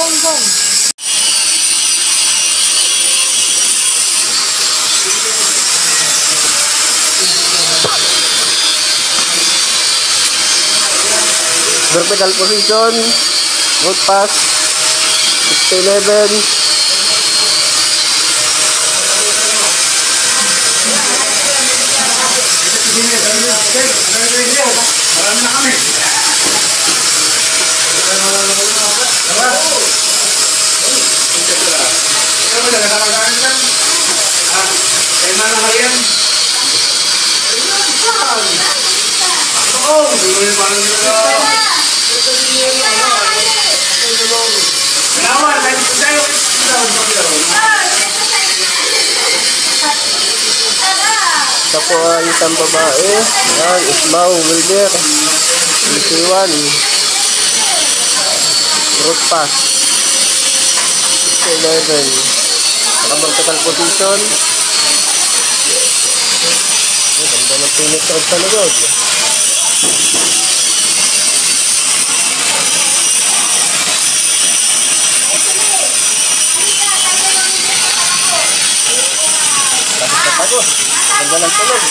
Bongbong. Vertical position, road pass, 6-11. Marami na kami. Ito po ay isang babae. Yan, Ismaw Wilder. DC1. Road pass. 6-11. Naka-vertical position. Ganda ng pinit road sa likod. Tapos na pagod. Ganda ng tulog.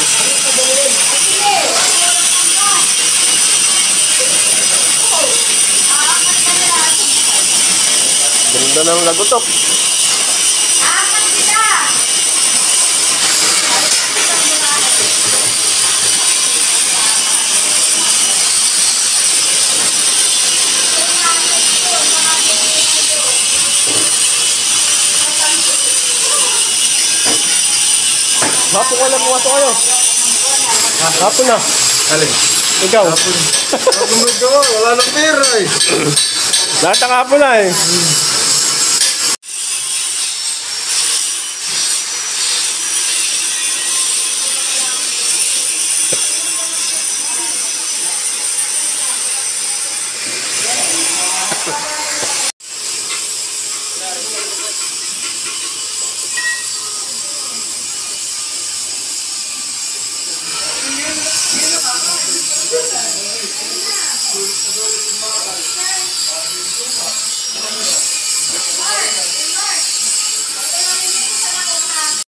Ganda ng lagutok. Hapon ka lang, pumasok kayo. Hapon na. Alin? Ikaw. Hapon. Hapon mo gawa. Wala nang pera eh. Lahat ang hapon na eh.